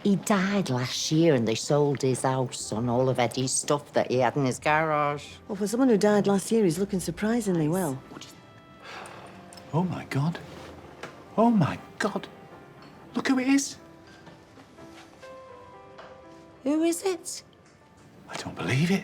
He died last year and they sold his house on all of Eddie's stuff that he had in his garage. Well, for someone who died last year, he's looking surprisingly well. Oh, my God. Oh, my God. Look who it is. Who is it? I don't believe it.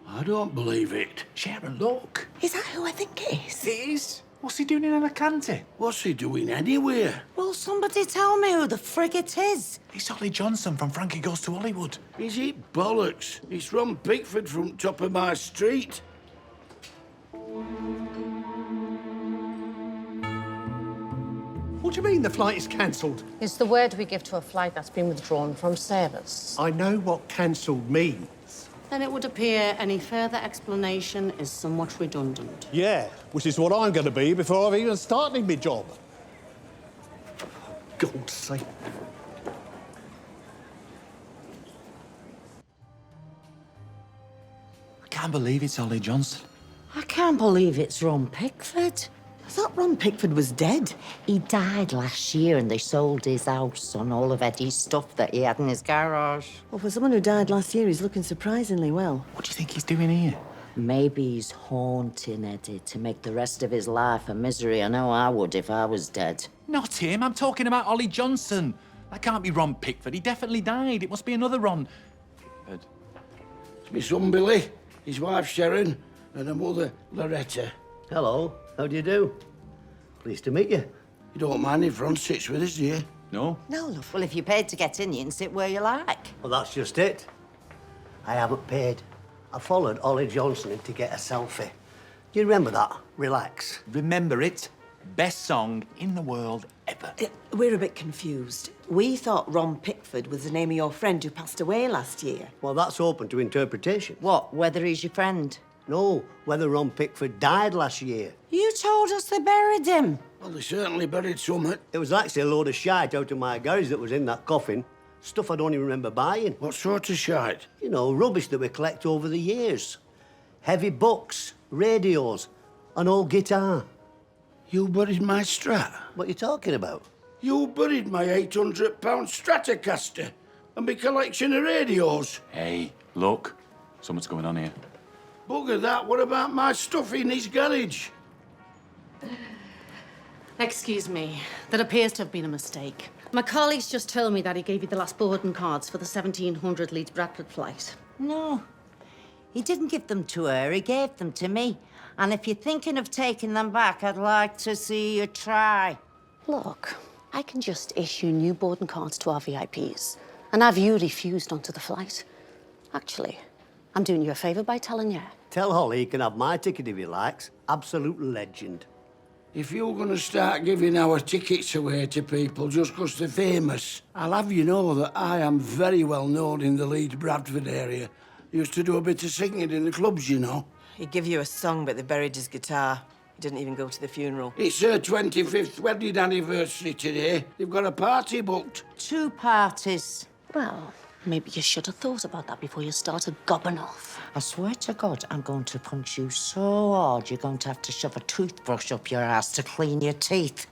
I don't believe it. Sharon, look. Is that who I think it is? It is. What's he doing in Alicante? What's he doing anywhere? Well, somebody tell me who the frig it is. It's Ollie Johnson from Frankie Goes to Hollywood. Is it bollocks? It's Ron Pickford from top of my street. What do you mean the flight is cancelled? It's the word we give to a flight that's been withdrawn from service. I know what cancelled means. Then it would appear any further explanation is somewhat redundant. Yeah, which is what I'm going to be before I've even started my job. For God's sake. I can't believe it's Ollie Johnson. I can't believe it's Ron Pickford. I thought Ron Pickford was dead. He died last year and they sold his house on all of Eddie's stuff that he had in his garage. Well, for someone who died last year, he's looking surprisingly well. What do you think he's doing here? Maybe he's haunting Eddie to make the rest of his life a misery. I know I would if I was dead. Not him. I'm talking about Ollie Johnson. That can't be Ron Pickford. He definitely died. It must be another Ron. Pickford. It's my son Billy, his wife Sharon, and her mother Loretta. Hello, how do you do? Pleased to meet you. You don't mind if Ron sits with us, do you? No. No, love. Well, if you paid to get in, you can sit where you like. Well, that's just it. I haven't paid. I followed Ollie Johnson in to get a selfie. Do you remember that? Relax. Remember it. Best song in the world ever. We're a bit confused. We thought Ron Pickford was the name of your friend who passed away last year. Well, that's open to interpretation. What, whether he's your friend? No, whether Ron Pickford died last year. You told us they buried him. Well, they certainly buried summit. It was actually a load of shite out of my garage that was in that coffin. Stuff I don't even remember buying. What sort of shite? You know, rubbish that we collect over the years. Heavy books, radios, an old guitar. You buried my Strat? What are you talking about? You buried my £800 Stratocaster and my collection of radios. Hey, look. Something's going on here. Bugger that, what about my stuff in his garage? Excuse me, there appears to have been a mistake. My colleagues just told me that he gave you the last boarding cards for the 1700 Leeds Bradford flight. No, he didn't give them to her. He gave them to me. And if you're thinking of taking them back, I'd like to see you try. Look, I can just issue new boarding cards to our VIPs, and have you refused onto the flight. Actually, I'm doing you a favour by telling you. Tell Holly he can have my ticket if he likes. Absolute legend. If you're going to start giving our tickets away to people just 'cause they're famous, I'll have you know that I am very well known in the Leeds Bradford area. Used to do a bit of singing in the clubs, you know. He'd give you a song, but they buried his guitar. He didn't even go to the funeral. It's her 25th wedding anniversary today. They've got a party booked. 2 parties. Well, maybe you should have thought about that before you started gobbing off. I swear to God, I'm going to punch you so hard you're going to have to shove a toothbrush up your ass to clean your teeth.